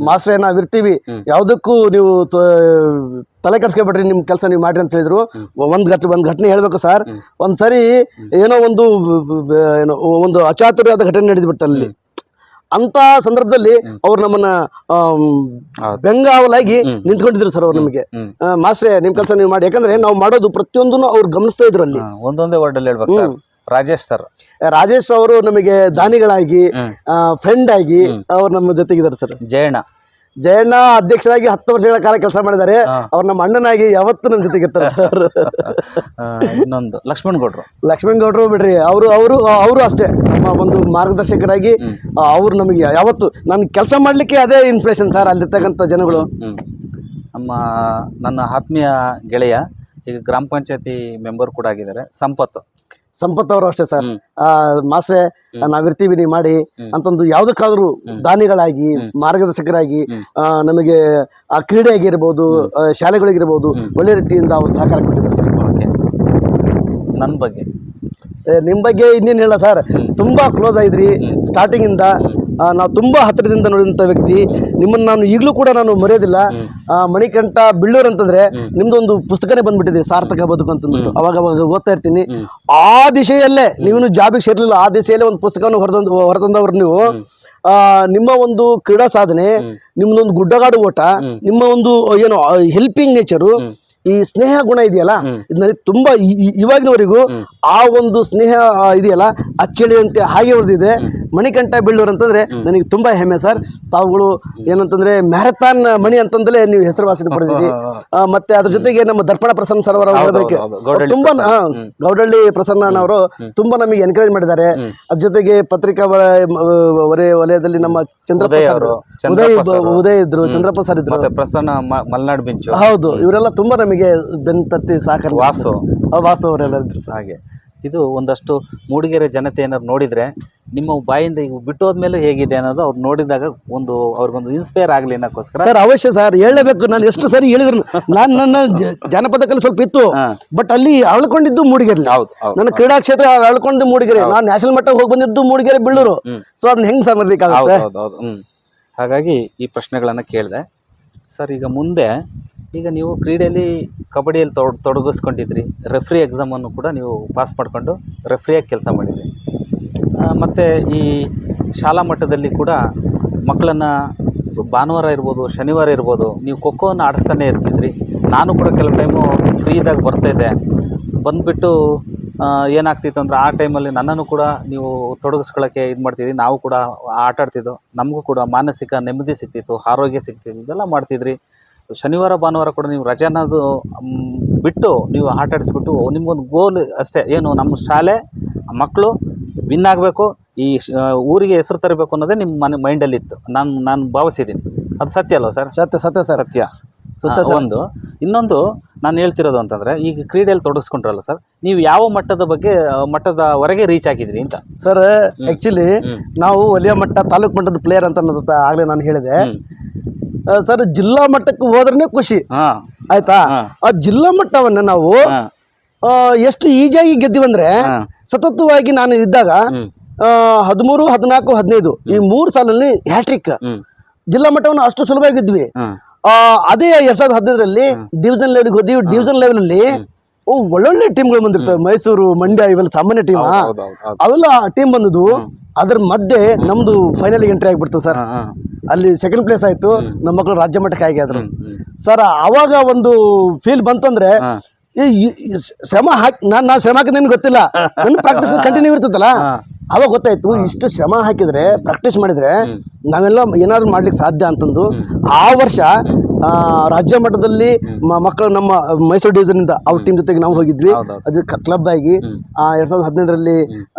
[SPEAKER 2] ಮಾಸ್ಟ್ರೇ ನಾವಿರ್ತೀವಿ, ಯಾವುದಕ್ಕೂ ನೀವು ತಲೆ ಕೆಡ್ಸ್ಕೊಬೇಡ್ರಿ, ನಿಮ್ಮ ಕೆಲಸ ನೀವು ಮಾಡ್ರಿ ಅಂತ ಹೇಳಿದ್ರು. ಒಂದು ಘಟನೆ ಹೇಳ್ಬೇಕು ಸರ್. ಒಂದ್ಸರಿ ಏನೋ ಒಂದು ಅಚಾತುರ್ಯದ ಘಟನೆ ನಡೆದ್ಬಿಟ್ಟು ಅಲ್ಲಿ. ಅಂತ ಸಂದರ್ಭದಲ್ಲಿ ಅವ್ರು ನಮ್ಮನ್ನ ಬೆಂಗಾವಲಾಗಿ ನಿಂತ್ಕೊಂಡಿದ್ರು ಸರ್. ಅವ್ರು ನಮಗೆ, ಮಾಸ್ಟ್ರೇ ನಿಮ್ ಕೆಲಸ ನೀವು ಮಾಡಿ, ಯಾಕಂದ್ರೆ ನಾವು ಮಾಡೋದು ಪ್ರತಿಯೊಂದನ್ನು ಅವ್ರು ಗಮನಿಸ್ತಾ ಇದ್ರು ಅಲ್ಲಿ.
[SPEAKER 1] ಒಂದೊಂದೇ ವರ್ಡಲ್ಲಿ ಹೇಳ್ಬೇಕು ಸರ್. ರಾಜೇಶ್
[SPEAKER 2] ಅವರು ನಮಗೆ ದಾನಿಗಳಾಗಿ, ಫ್ರೆಂಡ್ ಆಗಿ ಅವ್ರು ನಮ್ಮ ಜೊತೆಗಿದ್ದಾರೆ ಸರ್. ಜಯಣ್ಣ ಅಧ್ಯಕ್ಷರಾಗಿ 10 ವರ್ಷಗಳ ಕಾಲ ಕೆಲಸ ಮಾಡಿದ್ದಾರೆ. ಅವ್ರು ನಮ್ಮ ಅಣ್ಣನಾಗಿ ಯಾವತ್ತೂ ನಮ್ಮ ಜೊತೆಗೆ ಇರ್ತಾರೆ ಸರ್ ಅವರು.
[SPEAKER 1] ಇನ್ನೊಂದು ಲಕ್ಷ್ಮಣ್
[SPEAKER 2] ಗೌಡ್ರು ಬಿಡ್ರಿ, ಅವರು ಅಷ್ಟೇ ನಮ್ಮ ಒಂದು ಮಾರ್ಗದರ್ಶಕರಾಗಿ ಅವ್ರು ನಮಗೆ ಯಾವತ್ತು ನಾನು ಕೆಲಸ ಮಾಡ್ಲಿಕ್ಕೆ ಅದೇ ಇನ್ಸ್ಪಿರೇಷನ್ ಸರ್ ಅಲ್ಲಿರ್ತಕ್ಕಂಥ ಜನಗಳು.
[SPEAKER 1] ನನ್ನ ಆತ್ಮೀಯ ಗೆಳೆಯ ಈಗ ಗ್ರಾಮ ಪಂಚಾಯತಿ ಮೆಂಬರ್ ಕೂಡ ಆಗಿದ್ದಾರೆ ಸಂಪತ್ ಅವರು ಅಷ್ಟೇ ಸರ್. ಮಾಸ್ರೆ ನಾವಿರ್ತೀವಿ ನೀವು ಮಾಡಿ ಅಂತಂದು ಯಾವ್ದಕ್ಕಾದ್ರೂ ದಾನಿಗಳಾಗಿ ಮಾರ್ಗದರ್ಶಕರಾಗಿ ನಮಗೆ ಆ ಕ್ರೀಡೆ ಆಗಿರ್ಬೋದು ಶಾಲೆಗಳಿಗಿರ್ಬೋದು ಒಳ್ಳೆ ರೀತಿಯಿಂದ ಅವ್ರು ಸಹಕಾರ ಕೊಟ್ಟಿದ್ದಾರೆ ಸರ್. ನನ್ನ ಬಗ್ಗೆ
[SPEAKER 2] ನಿಮ್ಮ ಬಗ್ಗೆ ಇನ್ನೇನು ಹೇಳ ಸರ್, ತುಂಬಾ ಕ್ಲೋಸ್ ಆಗಿದ್ರಿ ಸ್ಟಾರ್ಟಿಂಗ್ ಇಂದ. ನಾವು ತುಂಬಾ ಹತ್ತಿರದಿಂದ ನೋಡಿದಂಥ ವ್ಯಕ್ತಿ ನಿಮ್ಮನ್ನು ನಾನು ಈಗಲೂ ಕೂಡ ನಾನು ಮರೆಯೋದಿಲ್ಲ. ಮಣಿಕಂಠ ಬಿಳ್ಳೂರು ಅಂತಂದ್ರೆ ನಿಮ್ದೊಂದು ಪುಸ್ತಕನೇ ಬಂದ್ಬಿಟ್ಟಿದೆ, ಸಾರ್ಥಕ ಬದುಕು ಅಂತಂದ್ಬಿಟ್ಟು. ಅವಾಗ ಓದ್ತಾ ಇರ್ತೀನಿ. ಆ ದಿಶೆಯಲ್ಲೇ ನೀವು ಜಾಬಿಗೆ ಸೇರ್ಲಿಲ್ಲ, ಆ ದಿಶೆಯಲ್ಲೇ ಒಂದು ಪುಸ್ತಕವನ್ನು ಹೊರತಂದವ್ರು ನೀವು. ನಿಮ್ಮ ಒಂದು ಕ್ರೀಡಾ ಸಾಧನೆ, ನಿಮ್ಮದೊಂದು ಗುಡ್ಡಗಾಡು ಓಟ, ನಿಮ್ಮ ಒಂದು ಏನು ಹೆಲ್ಪಿಂಗ್ ನೇಚರು, ಈ ಸ್ನೇಹ ಗುಣ ಇದೆಯಲ್ಲ, ಇದು ನನಗೆ ತುಂಬಾ ಇವಾಗಿನವರೆಗೂ ಆ ಒಂದು ಸ್ನೇಹ ಇದೆಯಲ್ಲ ಅಚ್ಚಳಿಯಂತೆ ಹಾಗೆ ಉಳಿದಿದೆ. ಮಣಿಕಂಠ ಬಿಳ್ಳೂರು ಅಂತಂದ್ರೆ ನನಗೆ ತುಂಬಾ ಹೆಮ್ಮೆ ಸರ್. ತಾವುಗಳು ಏನಂತಂದ್ರೆ ಮ್ಯಾರಥಾನ್ ಮಣಿ ಅಂತಂದಲೇ ನೀವು ಹೆಸರುವಾಸನೆ ಪಡೆದಿರಿ. ಮತ್ತೆ ಅದ್ರ ಜೊತೆಗೆ ನಮ್ಮ ದರ್ಪಣ ಪ್ರಸನ್ನ ಸರ್ ಅವರು ಹೇಳಬೇಕು, ತುಂಬಾ ಗೌಡಳ್ಳಿ ಪ್ರಸನ್ನನವರು ತುಂಬಾ ನಮಗೆ ಎನ್ಕರೇಜ್ ಮಾಡಿದ್ದಾರೆ. ಅದ್ರ ಜೊತೆಗೆ ಪತ್ರಿಕಾ ವಲಯದಲ್ಲಿ ನಮ್ಮ ಉದಯ ಇದ್ರು, ಚಂದ್ರಪ್ಪ ಸರ್ ಇದ್ರು,
[SPEAKER 1] ಪ್ರಸನ್ನ ಮಲ್ನಾಡ್ ಬೆಂಚು,
[SPEAKER 2] ಹೌದು, ಇವರೆಲ್ಲ ತುಂಬಾ ನಮಗೆ ಬೆನ್ನು ತಟ್ಟಿ ಸಾಕಾರ. ವಾಸು ಅವರೆಲ್ಲ ಇದ್ರು.
[SPEAKER 1] ಹಾಗೆ ಇದು ಒಂದಷ್ಟು ಮೂಡಿಗೆರೆ ಜನತೆ ಏನಾದ್ರು ನೋಡಿದ್ರೆ ನಿಮ್ಮ ಬಾಯಿಂದ ಈಗ ಬಿಟ್ಟು ಹೋದ್ಮೇಲೆ ಹೇಗಿದೆ ಅನ್ನೋದು ಅವ್ರು ನೋಡಿದಾಗ ಅವ್ರಿಗೊಂದು ಇನ್ಸ್ಪೈರ್ ಆಗಲಿ ಅನ್ನೋಕ್ಕೋಸ್ಕರ
[SPEAKER 2] ಸರ್ ಅವಶ್ಯ ಸರ್ ಹೇಳಲೇಬೇಕು. ನಾನು ಎಷ್ಟು ಸರಿ ಹೇಳಿದ್ರು, ನಾನು ನನ್ನ ಜಾನಪದ ಕಲೆ ಸ್ವಲ್ಪ ಇತ್ತು, ಬಟ್ ಅಲ್ಲಿ ಅಳ್ಕೊಂಡಿದ್ದು ಮೂಡಿಗೆರೆ. ನನ್ನ ಕ್ರೀಡಾ ಕ್ಷೇತ್ರ ಅಳ್ಕೊಂಡು ಮೂಡಿಗೆರೆ, ನಾನು ನ್ಯಾಷನಲ್ ಮಟ್ಟ ಹೋಗಿ ಬಂದಿದ್ದು ಮೂಡಿಗೆರೆ ಬಿಳ್ಳೂರು. ಸೊ ಅದನ್ನ ಹೆಂಗ್ ಸಮರ್ಲಿಕ್ಕಾಗುತ್ತೆ?
[SPEAKER 1] ಹಾಗಾಗಿ ಈ ಪ್ರಶ್ನೆಗಳನ್ನ ಕೇಳಿದೆ ಸರ್. ಈಗ ಮುಂದೆ ಈಗ ನೀವು ಕ್ರೀಡೆಯಲ್ಲಿ ಕಬಡ್ಡಿಯಲ್ಲಿ ತೊಡಗಿಸ್ಕೊಂಡಿದ್ರಿ, ರೆಫ್ರಿ ಎಕ್ಸಾಮನ್ನು ಕೂಡ ನೀವು ಪಾಸ್ ಮಾಡಿಕೊಂಡು ರೆಫ್ರಿಯಾಗಿ ಕೆಲಸ ಮಾಡಿದ್ರಿ. ಮತ್ತು ಈ ಶಾಲಾ ಮಟ್ಟದಲ್ಲಿ ಕೂಡ ಮಕ್ಕಳನ್ನು ಭಾನುವಾರ ಇರ್ಬೋದು, ಶನಿವಾರ ಇರ್ಬೋದು, ನೀವು ಖೋಖೋವನ್ನು ಆಡಿಸ್ತಾನೆ ಇರ್ತಿದ್ರಿ. ನಾನು ಕೂಡ ಕೆಲವು ಟೈಮು ಫ್ರೀ ಇದ್ದಾಗ ಬರ್ತಾಯಿದ್ದೆ. ಬಂದುಬಿಟ್ಟು ಏನಾಗ್ತಿತ್ತು ಅಂದರೆ ಆ ಟೈಮಲ್ಲಿ ನನ್ನನ್ನು ಕೂಡ ನೀವು ತೊಡಗಿಸ್ಕೊಳ್ಳೋಕ್ಕೆ ಇದು ಮಾಡ್ತಿದ್ರಿ. ನಾವು ಕೂಡ ಆಟ ಆಡ್ತಿದ್ದೋ, ನಮಗೂ ಕೂಡ ಮಾನಸಿಕ ನೆಮ್ಮದಿ ಸಿಗ್ತಿತ್ತು, ಆರೋಗ್ಯ ಸಿಗ್ತಿತ್ತು, ಇದೆಲ್ಲ ಮಾಡ್ತಿದ್ರಿ. ಶನಿವಾರ ಭಾನುವಾರ ಕೂಡ ನೀವು ರಜೆ ಅನ್ನೋದು ಬಿಟ್ಟು ನೀವು ಆಟ ಆಡಿಸ್ಬಿಟ್ಟು ನಿಮ್ಗೊಂದು ಗೋಲ್ ಅಷ್ಟೇ, ಏನು ನಮ್ಮ ಶಾಲೆ ಮಕ್ಕಳು ವಿನ್ ಆಗಬೇಕು, ಈ ಊರಿಗೆ ಹೆಸರು ತರಬೇಕು ಅನ್ನೋದೇ ನಿಮ್ಮ ಮೈಂಡಲ್ಲಿ ಇತ್ತು. ನಾನು ಭಾವಿಸಿದ್ದೀನಿ. ಅದು ಸತ್ಯ ಅಲ್ವಾ ಸರ್? ಸತ್ಯ. ಇನ್ನೊಂದು ನಾನು ಹೇಳ್ತಿರೋದು ಅಂತಂದರೆ, ಈಗ ಕ್ರೀಡೆಯಲ್ಲಿ ತೊಡಗಿಸ್ಕೊಂಡ್ರಲ್ಲ ಸರ್, ನೀವು ಯಾವ ಮಟ್ಟದವರೆಗೆ ರೀಚ್ ಆಗಿದ್ರಿ ಅಂತ
[SPEAKER 2] ಸರ್? ಆ್ಯಕ್ಚುಲಿ ನಾವು ವಲಯ ಮಟ್ಟ, ತಾಲೂಕು ಮಟ್ಟದ ಪ್ಲೇಯರ್ ಅಂತ ಅನ್ನೋದು ಆಗಲೇ ನಾನು ಹೇಳಿದೆ ಸರ್. ಜಿಲ್ಲಾ ಮಟ್ಟಕ್ಕೆ ಹೋದ್ರೆ ಖುಷಿ ಆಯ್ತಾ. ಆ ಜಿಲ್ಲಾ ಮಟ್ಟವನ್ನ ನಾವು ಎಷ್ಟು ಈಜಿಯಾಗಿ ಗೆದ್ದಿವಂದ್ರೆ, ಸತತವಾಗಿ ನಾನು ಇದ್ದಾಗ 13, 14, 15 ಈ 3 ಸಾಲಲ್ಲಿ ಹ್ಯಾಟ್ರಿಕ್. ಜಿಲ್ಲಾ ಮಟ್ಟವನ್ನು ಅಷ್ಟು ಸುಲಭವಾಗಿ ಗೆದ್ವಿ. ಅದೇ 2015ರಲ್ಲಿ ಡಿವಿಷನ್ ಲೆವೆಲ್ಗೆ ಹೋದ್ವಿ. ಡಿವಿಷನ್ ಲೆವೆಲ್ ಅಲ್ಲಿ ಒಳ್ಳೊಳ್ಳೆ ಟೀಮ್ಗಳು ಬಂದಿರ್ತವೆ. ಮೈಸೂರು, ಮಂಡ್ಯ ಇವೆಲ್ಲ ಸಾಮಾನ್ಯ ಟೀಮ್, ಅವೆಲ್ಲ ಟೀಮ್ ಬಂದದ್ದು. ಅದ್ರ ಮಧ್ಯೆ ನಮ್ದು ಫೈನಲ್ ಎಂಟ್ರಿ ಆಗಿಬಿಡ್ತು ಸರ್. ಅಲ್ಲಿ ಸೆಕೆಂಡ್ ಪ್ಲೇಸ್ ಆಯ್ತು, ನಮ್ಮ ಮಕ್ಕಳು ರಾಜ್ಯ ಮಟ್ಟಕ್ಕೆ ಆಗಿದ್ರು ಸರ್. ಅವಾಗ ಒಂದು ಫೀಲ್ ಬಂತಂದ್ರೆ, ಶ್ರಮ ಹಾಕಿ ನಾನು ಶ್ರಮ ಹಾಕಿದ ನಿಮ್ಗೆ ಗೊತ್ತಿಲ್ಲ, ನನ್ನ ಪ್ರಾಕ್ಟೀಸ್ ಕಂಟಿನ್ಯೂ ಇರ್ತದಲ್ಲ, ಅವಾಗ ಗೊತ್ತಾಯ್ತು ಇಷ್ಟು ಶ್ರಮ ಹಾಕಿದ್ರೆ, ಪ್ರಾಕ್ಟೀಸ್ ಮಾಡಿದ್ರೆ ನಾವೆಲ್ಲ ಏನಾದ್ರು ಮಾಡ್ಲಿಕ್ಕೆ ಸಾಧ್ಯ ಅಂತಂದು. ಆ ವರ್ಷ ರಾಜ್ಯ ಮಟ್ಟದಲ್ಲಿ ಮಕ್ಕಳು ನಮ್ಮ ಮೈಸೂರು ಡಿವಿಷನ್ ಇಂದ ಅವ್ರ ಟೀಮ್ ಜೊತೆಗೆ ನಾವು ಹೋಗಿದ್ವಿ. ಅದು ಕ್ಲಬ್ ಆಗಿ 2015ರಲ್ಲಿ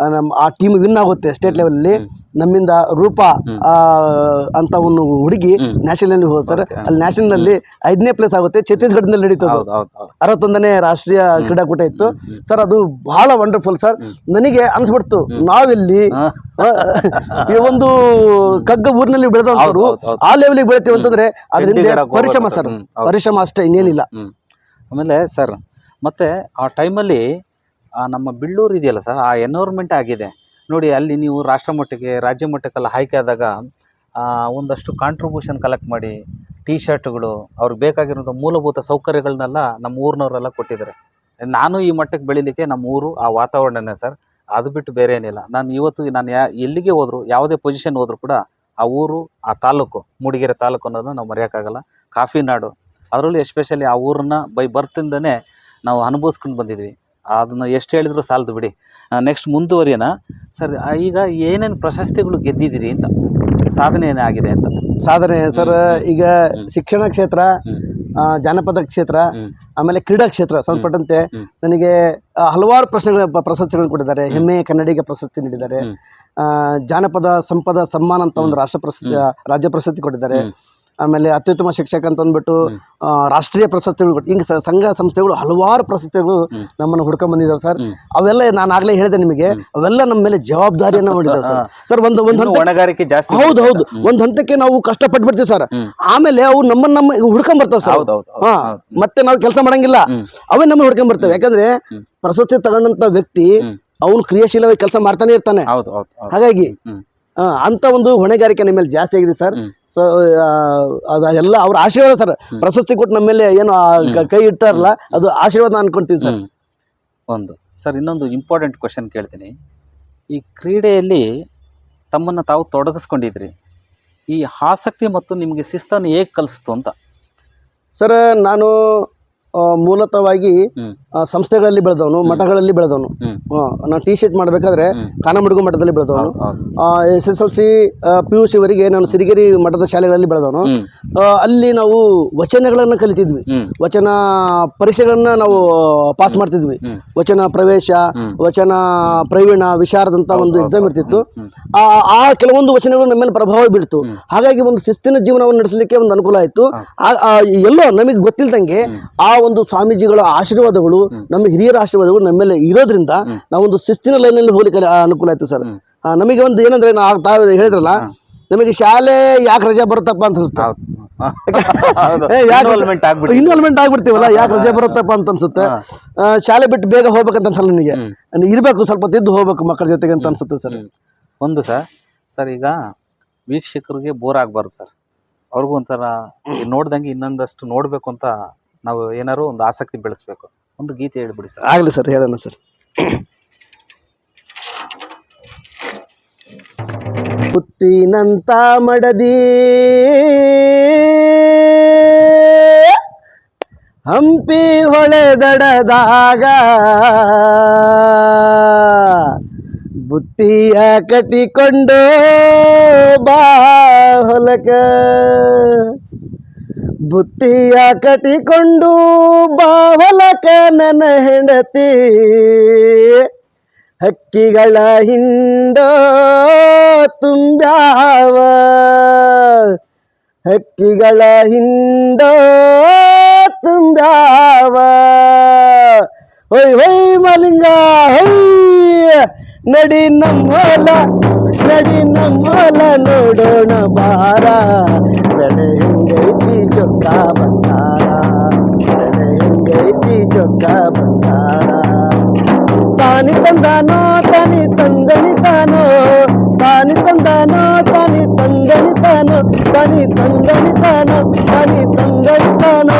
[SPEAKER 2] ಆ ಟೀಮ್ ವಿನ್ ಆಗುತ್ತೆ ಸ್ಟೇಟ್ ಲೆವೆಲ್ ಅಲ್ಲಿ. ನಮ್ಮಿಂದ ರೂಪಾ ಅಂತ ಒಂದು ಹುಡುಗಿ ನ್ಯಾಷನಲ್ ಹೋದ ಸರ್. ಅಲ್ಲಿ ನ್ಯಾಷನಲ್ ಅಲ್ಲಿ 5ನೇ ಪ್ಲೇಸ್ ಆಗುತ್ತೆ. ಛತ್ತೀಸ್ಗಢದಲ್ಲಿ ನಡೀತದೆ. 61ನೇ ರಾಷ್ಟ್ರೀಯ ಕ್ರೀಡಾಕೂಟ ಇತ್ತು ಸರ್. ಅದು ಬಹಳ ವಂಡರ್ಫುಲ್ ಸರ್. ನನಗೆ ಅನ್ಸ್ಬಿಡ್ತು, ನಾವಿಲ್ಲಿ ಈ ಒಂದು ಕಗ್ಗ ಊರಿನಲ್ಲಿ ಬೆಳೆದವರು ಆ ಲೆವೆಲ್ಗೆ ಬೆಳಿತೀವಿ ಅಂತಂದ್ರೆ ಅದರಿಂದ ಪರಿಶ್ರಮ ಸರ್, ಪರಿಶ್ರಮ ಅಷ್ಟೇ, ಇನ್ನೇನಿಲ್ಲ.
[SPEAKER 1] ಆಮೇಲೆ ಸರ್, ಮತ್ತೆ ಆ ಟೈಮಲ್ಲಿ ನಮ್ಮ ಬಿಳ್ಳೂರು ಇದೆಯಲ್ಲ ಸರ್, ಆ ಎನ್ವೈರ್ಮೆಂಟ್ ಆಗಿದೆ ನೋಡಿ. ಅಲ್ಲಿ ನೀವು ರಾಷ್ಟ್ರ ಮಟ್ಟಕ್ಕೆ, ರಾಜ್ಯ ಮಟ್ಟಕ್ಕೆಲ್ಲ ಆಯ್ಕೆ ಆದಾಗ ಒಂದಷ್ಟು ಕಾಂಟ್ರಿಬ್ಯೂಷನ್ ಕಲೆಕ್ಟ್ ಮಾಡಿ, ಟೀ ಶರ್ಟ್ಗಳು, ಅವ್ರಿಗೆ ಬೇಕಾಗಿರೋಂಥ ಮೂಲಭೂತ ಸೌಕರ್ಯಗಳನ್ನೆಲ್ಲ ನಮ್ಮ ಊರಿನವರೆಲ್ಲ ಕೊಟ್ಟಿದ್ದಾರೆ. ನಾನು ಈ ಮಟ್ಟಕ್ಕೆ ಬೆಳೀಲಿಕ್ಕೆ ನಮ್ಮ ಊರು, ಆ ವಾತಾವರಣನೇ ಸರ್. ಅದು ಬಿಟ್ಟು ಬೇರೆ ಏನಿಲ್ಲ. ನಾನು ಇವತ್ತು ಎಲ್ಲಿಗೆ ಹೋದ್ರು, ಯಾವುದೇ ಪೊಸಿಷನ್ ಹೋದ್ರು ಕೂಡ ಆ ಊರು, ಆ ತಾಲೂಕು, ಮೂಡಿಗೆರೆ ತಾಲೂಕು ಅನ್ನೋದನ್ನ ನಾವು ಮರೆಯೋಕ್ಕಾಗಲ್ಲ. ಕಾಫಿ ನಾಡು, ಅದರಲ್ಲೂ ಎಸ್ಪೆಷಲಿ ಆ ಊರನ್ನ ಬೈ ಬರ್ತಿಂದನೇ ನಾವು ಅನುಭವಿಸ್ಕೊಂಡು ಬಂದಿದ್ವಿ. ಅದನ್ನು ಎಷ್ಟು ಹೇಳಿದ್ರು ಸಾಲದು ಬಿಡಿ. ನೆಕ್ಸ್ಟ್ ಮುಂದುವರಿಯೋಣ ಸರ್. ಈಗ ಏನೇನು ಪ್ರಶಸ್ತಿಗಳು ಗೆದ್ದಿದ್ದೀರಿ ಅಂತ, ಸಾಧನೆ ಏನಾಗಿದೆ ಅಂತ?
[SPEAKER 2] ಸಾಧನೆ ಸರ್, ಈಗ ಶಿಕ್ಷಣ ಕ್ಷೇತ್ರ, ಜಾನಪದ ಕ್ಷೇತ್ರ, ಆಮೇಲೆ ಕ್ರೀಡಾ ಕ್ಷೇತ್ರ ಸಂಬಂಧಪಟ್ಟಂತೆ ನನಗೆ ಹಲವಾರು ಪ್ರಶಸ್ತಿಗಳನ್ನು ಕೊಟ್ಟಿದ್ದಾರೆ. ಹೆಮ್ಮೆಯ ಕನ್ನಡಿಗ ಪ್ರಶಸ್ತಿ ನೀಡಿದ್ದಾರೆ. ಜಾನಪದ ಸಂಪದ ಸಮ್ಮಾನ ಅಂತ ಒಂದು ರಾಜ್ಯ ಪ್ರಶಸ್ತಿ ಕೊಟ್ಟಿದ್ದಾರೆ. ಆಮೇಲೆ ಅತ್ಯುತ್ತಮ ಶಿಕ್ಷಕ ಅಂತ ಅಂದ್ಬಿಟ್ಟು ರಾಷ್ಟ್ರೀಯ ಪ್ರಶಸ್ತಿಗಳು ಕೊಟ್ಟು, ಹಿಂಗೆ ಸಂಘ ಸಂಸ್ಥೆಗಳು ಹಲವಾರು ಪ್ರಶಸ್ತಿಗಳು ನಮ್ಮನ್ನು ಹುಡ್ಕೊಂಡ್ ಬಂದಿದ್ದಾವೆ ಸರ್. ಅವೆಲ್ಲ ನಾನು ಆಗ್ಲೇ ಹೇಳಿದೆ ನಿಮಗೆ, ಅವೆಲ್ಲ ನಮ್ಮ ಮೇಲೆ ಜವಾಬ್ದಾರಿಯನ್ನ ಮಾಡಿದಾವೆ ಸರ್. ಸರ್ ಒಂದು
[SPEAKER 1] ಹೊಣೆಗಾರಿಕೆ ಜಾಸ್ತಿ.
[SPEAKER 2] ಹೌದು, ಒಂದ್ ಹಂತಕ್ಕೆ ನಾವು ಕಷ್ಟಪಟ್ಟು ಬಿಡ್ತೀವಿ ಸರ್. ಆಮೇಲೆ ಅವು ನಮ್ಮ ಹುಡ್ಕೊಂಡ್ ಬರ್ತಾವೆ ಸರ್. ಮತ್ತೆ ನಾವು ಕೆಲಸ ಮಾಡಂಗಿಲ್ಲ, ಅವೇ ನಮ್ಮ ಹುಡ್ಕೊಂಡ್ ಬರ್ತವೆ. ಯಾಕಂದ್ರೆ ಪ್ರಶಸ್ತಿ ತಗೊಂಡಂತ ವ್ಯಕ್ತಿ ಅವನು ಕ್ರಿಯಾಶೀಲವಾಗಿ ಕೆಲಸ ಮಾಡ್ತಾನೆ ಇರ್ತಾನೆ. ಹಾಗಾಗಿ ಅಂತ ಒಂದು ಹೊಣೆಗಾರಿಕೆ ನಿಮ್ಮ ಮೇಲೆ ಜಾಸ್ತಿ ಆಗಿದೆ ಸರ್. ಸೊ ಅದೆಲ್ಲ ಅವ್ರ ಆಶೀರ್ವಾದ ಸರ್. ಪ್ರಶಸ್ತಿ ಕೊಟ್ಟು ನಮ್ಮ ಮೇಲೆ ಏನು ಕೈ ಇಟ್ಟಾರಲ್ಲ, ಅದು ಆಶೀರ್ವಾದ ಅನ್ಕೊಂತೀವಿ ಸರ್.
[SPEAKER 1] ಒಂದು ಸರ್, ಇನ್ನೊಂದು ಇಂಪಾರ್ಟೆಂಟ್ ಕ್ವಶನ್ ಕೇಳ್ತೀನಿ. ಈ ಕ್ರೀಡೆಯಲ್ಲಿ ತಮ್ಮನ್ನು ತಾವು ತೊಡಗಿಸ್ಕೊಂಡಿದ್ರಿ, ಈ ಆಸಕ್ತಿ ಮತ್ತು ನಿಮಗೆ ಶಿಸ್ತನ್ನು ಹೇಗೆ ಕಲಿಸ್ತು ಅಂತ?
[SPEAKER 2] ಸರ್, ನಾನು ಮೂಲತಃವಾಗಿ ಸಂಸ್ಥೆಗಳಲ್ಲಿ ಬೆಳೆದವನು, ಮಠಗಳಲ್ಲಿ ಬೆಳೆದವನು. ನಾನು ಟೀಚರ್ ಮಾಡಬೇಕಾದ್ರೆ ಕಾನಮಡುಗು ಮಠದಲ್ಲಿ ಬೆಳೆದವನು. SSLC PUC ವರೆಗೆ ನಾನು ಸಿರಿಗೆರೆ ಮಠದ ಶಾಲೆಗಳಲ್ಲಿ ಬೆಳೆದವನು. ಅಲ್ಲಿ ನಾವು ವಚನಗಳನ್ನು ಕಲಿತಿದ್ವಿ, ವಚನ ಪರೀಕ್ಷೆಗಳನ್ನ ನಾವು ಪಾಸ್ ಮಾಡ್ತಿದ್ವಿ. ವಚನ ಪ್ರವೇಶ, ವಚನ ಪ್ರವೀಣ, ವಿಶಾರದಂತ ಒಂದು ಎಕ್ಸಾಮ್ ಇರ್ತಿತ್ತು. ಆ ಕೆಲವೊಂದು ವಚನಗಳು ನಮ್ಮ ಮೇಲೆ ಪ್ರಭಾವ ಬೀಳ್ತು. ಹಾಗಾಗಿ ಒಂದು ಶಿಸ್ತಿನ ಜೀವನವನ್ನು ನಡೆಸಲಿಕ್ಕೆ ಒಂದು ಅನುಕೂಲ ಆಯಿತು. ಎಲ್ಲೋ ನಮಗೆ ಗೊತ್ತಿಲ್ದಂಗೆ ಆ ಒಂದು ಸ್ವಾಮೀಜಿಗಳ ಆಶೀರ್ವಾದಗಳು, ನಮ್ಮ ಹಿರಿಯರ ಆಶೀರ್ವಾದಗಳು ನಮ್ಮ ಮೇಲೆ ಇರೋದ್ರಿಂದ ನಾವೊಂದು ಶಿಸ್ತಿನ ಲೈನಲ್ಲಿ ಹೋಗ್ಲಿಕ್ಕೆ ಅನುಕೂಲ ಆಯ್ತು ಸರ್. ನಮಗೆ ಒಂದು ಏನಂದ್ರೆ ತಾವು ಹೇಳಿದ್ರಲ್ಲ, ನಮಗೆ ಶಾಲೆ ಯಾಕೆ ರಜೆ ಬರುತ್ತಪ್ಪ ಅಂತ ಅನ್ಸುತ್ತೆ. ಇನ್ವಾಲ್ವ್ಮೆಂಟ್ ಆಗ್ಬಿಡ್ತೀವಲ್ಲ, ಯಾಕೆ ರಜೆ ಬರುತ್ತಪ್ಪ ಅಂತ ಅನ್ಸುತ್ತೆ. ಶಾಲೆ ಬಿಟ್ಟು ಬೇಗ ಹೋಗ್ಬೇಕಂತ ಅನ್ಸಲ್ಲ ನನಗೆ, ಇರ್ಬೇಕು ಸ್ವಲ್ಪ ತಿದ್ದು ಹೋಗ್ಬೇಕು ಮಕ್ಕಳ ಜೊತೆಗೆ ಅಂತ ಅನ್ಸುತ್ತೆ ಸರ್.
[SPEAKER 1] ಒಂದು ಸರ್ ಈಗ ವೀಕ್ಷಕರಿಗೆ ಬೋರ್ ಆಗ್ಬಾರ್ದು ಸರ್, ಅವ್ರಿಗೂ ಒಂಥರ ನೋಡ್ದಂಗೆ ಇನ್ನೊಂದಷ್ಟು ನೋಡ್ಬೇಕು ಅಂತ ನಾವು ಏನಾರು ಒಂದು ಆಸಕ್ತಿ ಬೆಳೆಸ್ಬೇಕು. ಒಂದು ಗೀತೆ ಹೇಳ್ಬಿಡಿ ಸರ್.
[SPEAKER 2] ಆಗ್ಲಿ ಸರ್, ಹೇಳೋಣ ಸರ್. ಮುತ್ತಿನಂತ ಮಡದಿ ಹಂಪಿ ಹೊಳೆದಡದಾಗ ಬುತ್ತಿಯ ಕಟ್ಟಿಕೊಂಡು ಬಾ ಹೊಲಕ, ಬುತ್ತಿಯ ಕಟ್ಟಿಕೊಂಡು ಬಾ ಹೊಲಕ ನನ್ನ ಹೆಂಡತಿ, ಹಕ್ಕಿಗಳ ಹಿಂಡ ತುಂಬ್ಯಾವ, ಹಕ್ಕಿಗಳ ಹಿಂಡ ತುಂಬ್ಯಾವ. ಹೊಯ್ ಹೊಯ್ ಮಲಿಂಗ ಹೊಯ್, ನಡಿ ನಮ್ಮೋಲ, ನಡಿ ನಮ್ಮೋಲ ನೋಡೋಣ ಬಾರ, ಬೆಳೆ ಹೆಂಗೈತಿ ಜೊಕ್ಕ ಬಂಗಾರ, ಬೆಳೆ ಹೆಂಗೈತಿ ಜೊಕ್ಕ ಬಂಗಾರ. ತಾನಿ ತಂದಾನೋ ತಾನಿ ತಂದನಿತಾನೋ, ತಾನಿ ತಂದಾನೋ ತಾನಿ ತಂದನಿತಾನೋ, ತಾನಿ ತಂದನಿತಾನೋ ತಾನಿ ತಂದನಿತಾನೋ.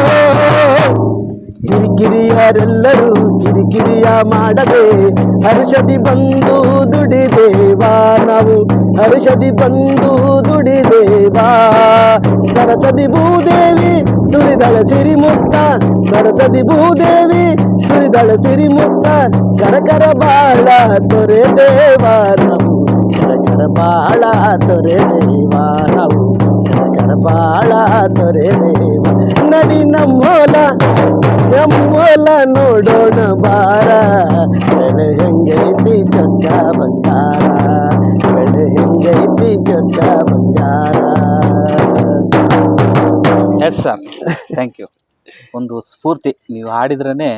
[SPEAKER 2] ಹಿರಿಕಿರಿಯರೆಲ್ಲರೂ ಕಿರಿಕಿರಿಯ ಮಾಡದೆ ಹರ್ಷದಿ ಬಂದು ದುಡಿದೇವಾ, ನಾವು ಹರ್ಷದಿ ಬಂದು ದುಡಿದೇವಾ. ಸರಸದಿ ಭೂದೇವಿ ಸುರಿದಳ ಸಿರಿಮುತ್ತ, ಸರಸದಿ ಭೂದೇವಿ ಸುರಿದಳ ಸಿರಿಮುತ್ತ, ಕರಕರ ಬಾಳ ತೊರೆದೇವಾ ನಾವು, ಕರಕರ ಬಾಳ ತೊರೆದೇವಾ ನಾವು, ಕರಕರ ಬಾಳ ತೊರೆದೇವ. ನಡಿ ನಮ್ಮೋಲ, ನಮ್ಮೋಲ ನೋಡೋಣ ಬಾರ, ಬೆಳೆ ಹೆಂಗೈತಿ ಜೊಕ್ಕ ಬಂಗಾರ, ಬೆಳೆ ಹೆಂಗೈತಿ ಜೊಕ್ಕ ಬಂಗಾರ.
[SPEAKER 1] Yes sir, thank you. ಒಂದು ಸ್ಫೂರ್ತಿ, ನೀವು ಹಾಡಿದ್ರೇ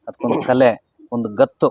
[SPEAKER 1] ಅದಕ್ಕೊಂದು ಕಲೆ, ಒಂದು ಗತ್ತು.